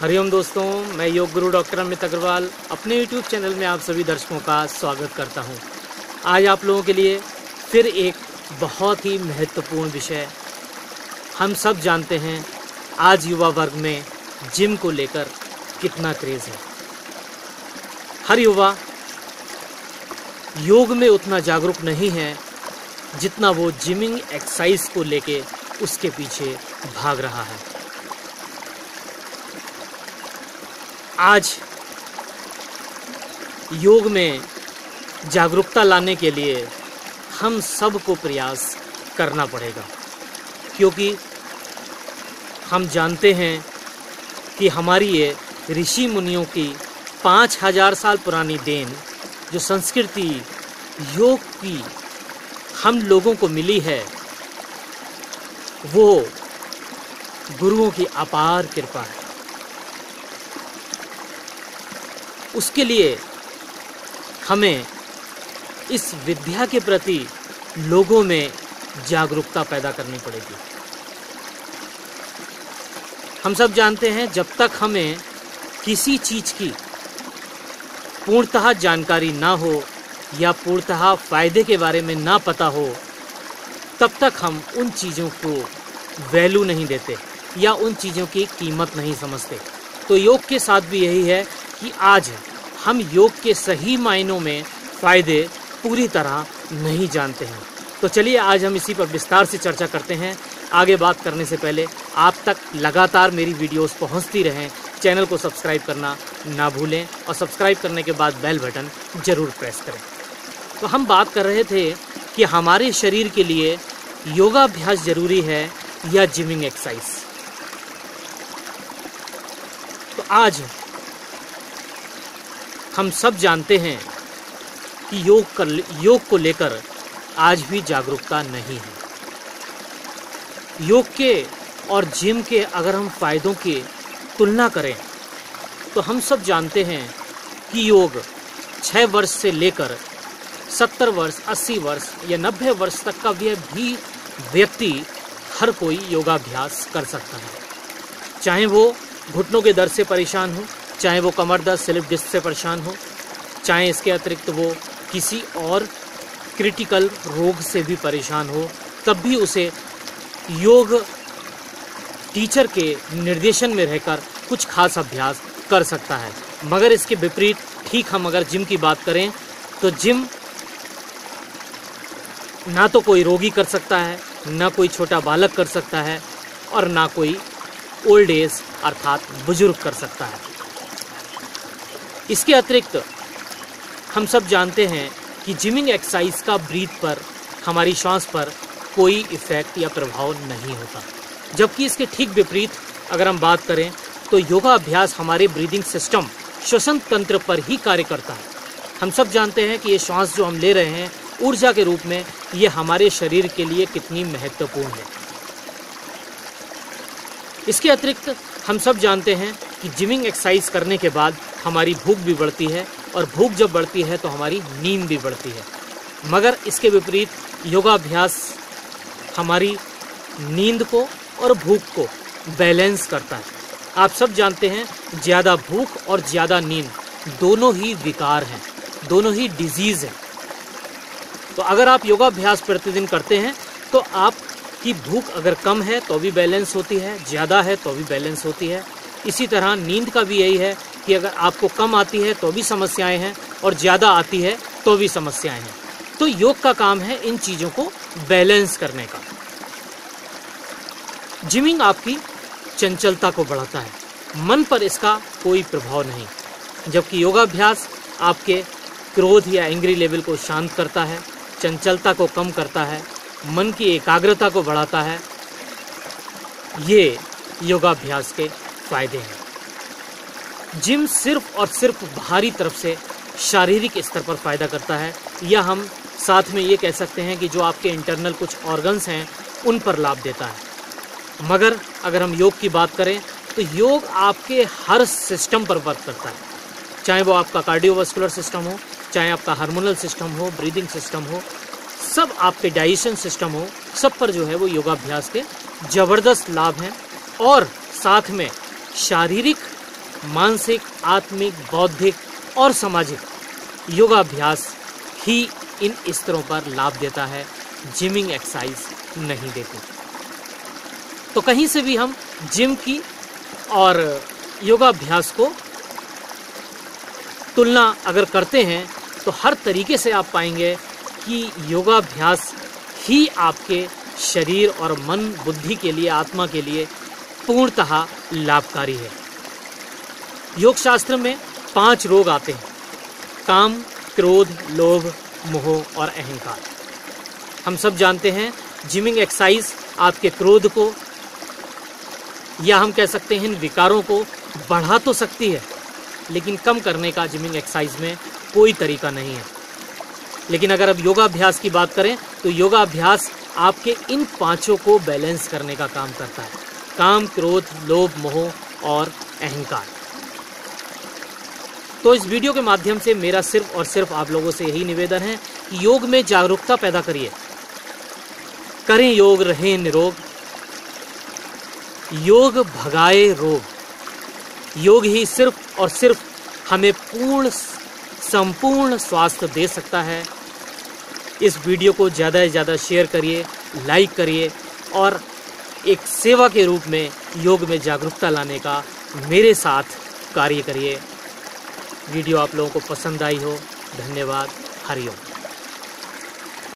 हरिओम दोस्तों, मैं योग गुरु डॉक्टर अमित अग्रवाल अपने YouTube चैनल में आप सभी दर्शकों का स्वागत करता हूं। आज आप लोगों के लिए फिर एक बहुत ही महत्वपूर्ण विषय। हम सब जानते हैं आज युवा वर्ग में जिम को लेकर कितना क्रेज़ है। हर युवा योग में उतना जागरूक नहीं है जितना वो जिमिंग एक्सरसाइज को लेके उसके पीछे भाग रहा है। आज योग में जागरूकता लाने के लिए हम सबको प्रयास करना पड़ेगा, क्योंकि हम जानते हैं कि हमारी ये ऋषि मुनियों की 5000 साल पुरानी देन जो संस्कृति योग की हम लोगों को मिली है, वो गुरुओं की अपार कृपा है। उसके लिए हमें इस विद्या के प्रति लोगों में जागरूकता पैदा करनी पड़ेगी। हम सब जानते हैं जब तक हमें किसी चीज़ की पूर्णतः जानकारी ना हो या पूर्णतः फायदे के बारे में ना पता हो, तब तक हम उन चीज़ों को वैल्यू नहीं देते या उन चीज़ों की कीमत नहीं समझते। तो योग के साथ भी यही है कि आज हम योग के सही मायनों में फ़ायदे पूरी तरह नहीं जानते हैं। तो चलिए आज हम इसी पर विस्तार से चर्चा करते हैं। आगे बात करने से पहले आप तक लगातार मेरी वीडियोस पहुंचती रहें, चैनल को सब्सक्राइब करना ना भूलें और सब्सक्राइब करने के बाद बेल बटन ज़रूर प्रेस करें। तो हम बात कर रहे थे कि हमारे शरीर के लिए योगाभ्यास ज़रूरी है या जिमिंग एक्सरसाइज। तो आज हम सब जानते हैं कि योग को लेकर आज भी जागरूकता नहीं है। योग के और जिम के अगर हम फायदों की तुलना करें तो हम सब जानते हैं कि योग 6 वर्ष से लेकर 70 वर्ष, 80 वर्ष या 90 वर्ष तक का भी व्यक्ति हर कोई योगाभ्यास कर सकता है। चाहे वो घुटनों के दर्द से परेशान हो, चाहे वो कमर दर्द, स्लिप डिस्क से परेशान हो, चाहे इसके अतिरिक्त वो किसी और क्रिटिकल रोग से भी परेशान हो, तब भी उसे योग टीचर के निर्देशन में रहकर कुछ खास अभ्यास कर सकता है। मगर इसके विपरीत ठीक हम अगर जिम की बात करें तो जिम ना तो कोई रोगी कर सकता है, ना कोई छोटा बालक कर सकता है और ना कोई ओल्ड एज अर्थात बुजुर्ग कर सकता है। इसके अतिरिक्त हम सब जानते हैं कि जिमिंग एक्सरसाइज का ब्रीथ पर, हमारी श्वास पर कोई इफ़ेक्ट या प्रभाव नहीं होता, जबकि इसके ठीक विपरीत अगर हम बात करें तो योगा अभ्यास हमारे ब्रीदिंग सिस्टम, श्वसन तंत्र पर ही कार्य करता है। हम सब जानते हैं कि ये श्वास जो हम ले रहे हैं ऊर्जा के रूप में, ये हमारे शरीर के लिए कितनी महत्वपूर्ण है। इसके अतिरिक्त हम सब जानते हैं कि जिमिंग एक्सरसाइज करने के बाद हमारी भूख भी बढ़ती है और भूख जब बढ़ती है तो हमारी नींद भी बढ़ती है। मगर इसके विपरीत योगाभ्यास हमारी नींद को और भूख को बैलेंस करता है। आप सब जानते हैं ज़्यादा भूख और ज़्यादा नींद दोनों ही विकार हैं, दोनों ही डिजीज़ हैं। तो अगर आप योगाभ्यास प्रतिदिन करते हैं तो आपकी भूख अगर कम है तो भी बैलेंस होती है, ज़्यादा है तो भी बैलेंस होती है। इसी तरह नींद का भी यही है कि अगर आपको कम आती है तो भी समस्याएं हैं और ज़्यादा आती है तो भी समस्याएं हैं। तो योग का काम है इन चीज़ों को बैलेंस करने का। जिमिंग आपकी चंचलता को बढ़ाता है, मन पर इसका कोई प्रभाव नहीं, जबकि योगाभ्यास आपके क्रोध या एंग्री लेवल को शांत करता है, चंचलता को कम करता है, मन की एकाग्रता को बढ़ाता है। ये योगाभ्यास के फायदे हैं। जिम सिर्फ और सिर्फ बाहरी तरफ से शारीरिक स्तर पर फ़ायदा करता है, या हम साथ में ये कह सकते हैं कि जो आपके इंटरनल कुछ ऑर्गन्स हैं उन पर लाभ देता है। मगर अगर हम योग की बात करें तो योग आपके हर सिस्टम पर वर्क करता है, चाहे वो आपका कार्डियोवास्कुलर सिस्टम हो, चाहे आपका हार्मोनल सिस्टम हो, ब्रीदिंग सिस्टम हो, सब आपके डाइजेशन सिस्टम हो, सब पर जो है वो योगाभ्यास के ज़बरदस्त लाभ हैं। और साथ में शारीरिक मानसिक, आत्मिक, बौद्धिक और सामाजिक योगाभ्यास ही इन स्तरों पर लाभ देता है, जिमिंग एक्सरसाइज नहीं देती। तो कहीं से भी हम जिम की और योगाभ्यास को तुलना अगर करते हैं तो हर तरीके से आप पाएंगे कि योगाभ्यास ही आपके शरीर और मन, बुद्धि के लिए, आत्मा के लिए पूर्णतः लाभकारी है। योग शास्त्र में 5 रोग आते हैं: काम, क्रोध, लोभ, मोह और अहंकार। हम सब जानते हैं जिमिंग एक्सरसाइज आपके क्रोध को या हम कह सकते हैं इन विकारों को बढ़ा तो सकती है, लेकिन कम करने का जिमिंग एक्सरसाइज में कोई तरीका नहीं है। लेकिन अगर अब योगाभ्यास की बात करें तो योगाभ्यास आपके इन 5 को बैलेंस करने का काम करता है: काम, क्रोध, लोभ, मोह और अहंकार। तो इस वीडियो के माध्यम से मेरा सिर्फ और सिर्फ आप लोगों से यही निवेदन है कि योग में जागरूकता पैदा करिए, करें योग, रहें निरोग। योग भगाए रोग। योग ही सिर्फ और सिर्फ हमें संपूर्ण स्वास्थ्य दे सकता है। इस वीडियो को ज़्यादा से ज़्यादा शेयर करिए, लाइक करिए और एक सेवा के रूप में योग में जागरूकता लाने का मेरे साथ कार्य करिए। वीडियो आप लोगों को पसंद आई हो, धन्यवाद। हरिओम।